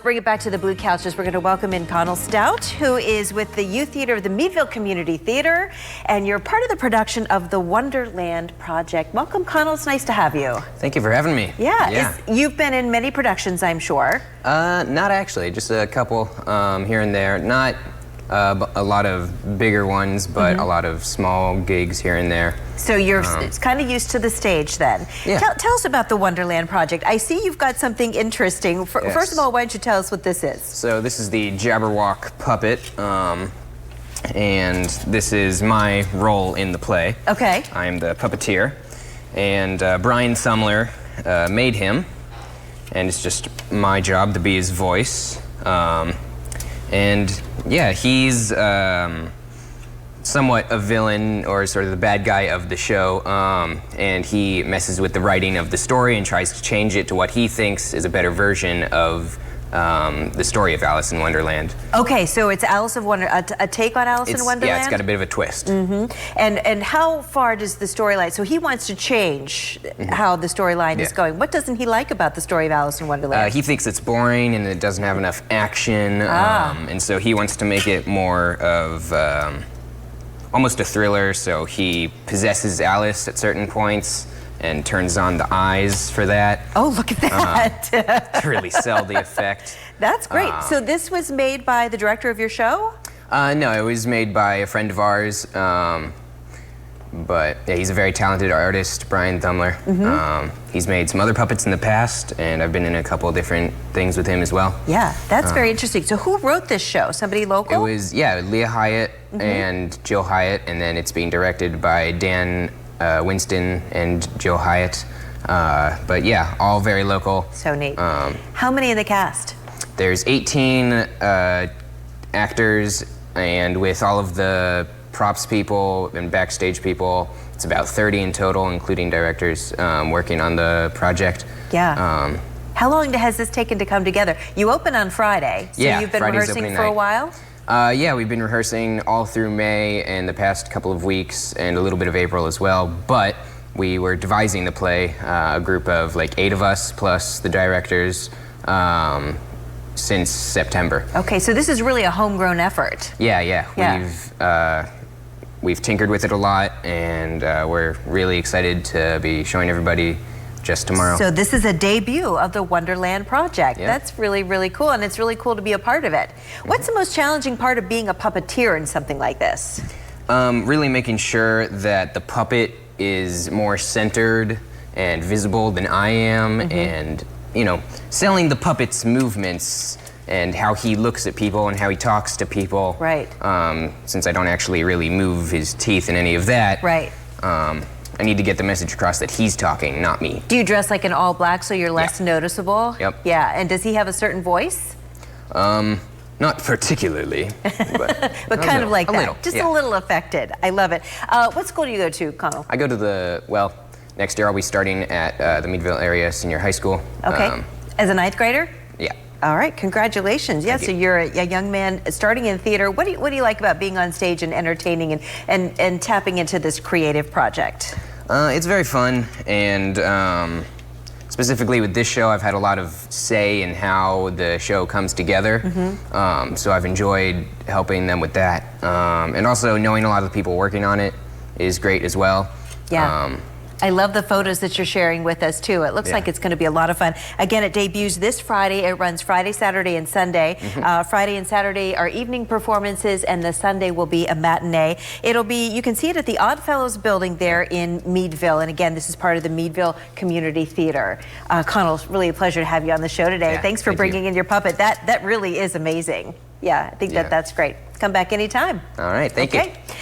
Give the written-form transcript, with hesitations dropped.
Bring it back to the blue couches. We're going to welcome in Connell Stout, who is with the Youth Theater of the Meadville Community Theater, and you're part of the production of the Wonderland project. Welcome, Connell. It's nice to have you. Thank you for having me. Yeah. You've been in many productions, I'm sure. Not actually, just a couple here and there. Not a lot of bigger ones, but a lot of small gigs here and there. So you're kind of used to the stage then. Yeah. Tell us about the Wonderland project. I see you've got something interesting. Yes. First of all, why don't you tell us what this is? So this is the Jabberwock puppet, and this is my role in the play. Okay. I am the puppeteer, and Brian Sumler made him, and it's just my job to be his voice. And yeah, he's somewhat a villain, or sort of the bad guy of the show, and he messes with the writing of the story and tries to change it to what he thinks is a better version of the story of Alice in Wonderland. Okay, so it's Alice of Wonderland, a take on Alice in Wonderland? Yeah, it's got a bit of a twist. And how far does the storyline, so he wants to change how the storyline is going. What doesn't he like about the story of Alice in Wonderland? He thinks it's boring and it doesn't have enough action, and so he wants to make it more of almost a thriller, so he possesses Alice at certain points and turns on the eyes for that. Oh, look at that. To really sell the effect. That's great. So this was made by the director of your show? No, it was made by a friend of ours, but yeah, he's a very talented artist, Brian Sumler. He's made some other puppets in the past, and I've been in a couple different things with him as well. Yeah, that's very interesting. So who wrote this show? Somebody local? It was, yeah, Leah Hyatt and Jill Hyatt, and then it's being directed by Dan Winston and Jill Hyatt. But yeah, all very local. So neat. How many in the cast? There's 18 actors, and with all of the props people and backstage people, it's about 30 in total, including directors working on the project. Yeah. How long has this taken to come together? You open on Friday, so yeah, you've been Friday's rehearsing opening for a night. while? Yeah, we've been rehearsing all through May and the past couple of weeks, and a little bit of April as well, but we were devising the play, a group of like 8 of us plus the directors, since September. Okay, so this is really a homegrown effort. Yeah. We've tinkered with it a lot, and we're really excited to be showing everybody just tomorrow. So this is a debut of the Wonderland project. Yeah. That's really, really cool, and it's really cool to be a part of it. What's the most challenging part of being a puppeteer in something like this? Really making sure that the puppet is more centered and visible than I am, and, you know, selling the puppet's movements and how he looks at people and how he talks to people. Right. Since I don't actually really move his teeth in any of that. Right. I need to get the message across that he's talking, not me. Do you dress like in all black so you're less noticeable? Yep. Yeah, and does he have a certain voice? Not particularly, but But kind of like that, little, just yeah. a little affected. I love it. What school do you go to, Connell? I go to the, well, next year I'll be starting at the Meadville area senior high school. Okay, as a 9th grader? Yeah. All right, congratulations. Yeah, so you're a young man starting in theater. What do you like about being on stage and entertaining and tapping into this creative project? It's very fun, and specifically with this show, I've had a lot of say in how the show comes together. So I've enjoyed helping them with that. And also knowing a lot of the people working on it is great as well. Yeah. I love the photos that you're sharing with us too. It looks like it's going to be a lot of fun. Again, it debuts this Friday. It runs Friday, Saturday, and Sunday. Friday and Saturday are evening performances, and the Sunday will be a matinee. It'll be, you can see it at the Oddfellows building there in Meadville. And again, this is part of the Meadville Community Theater. Connell, it's really a pleasure to have you on the show today. Yeah, Thanks for bringing in your puppet. That really is amazing. Yeah, I think that's great. Come back anytime. All right, thank you.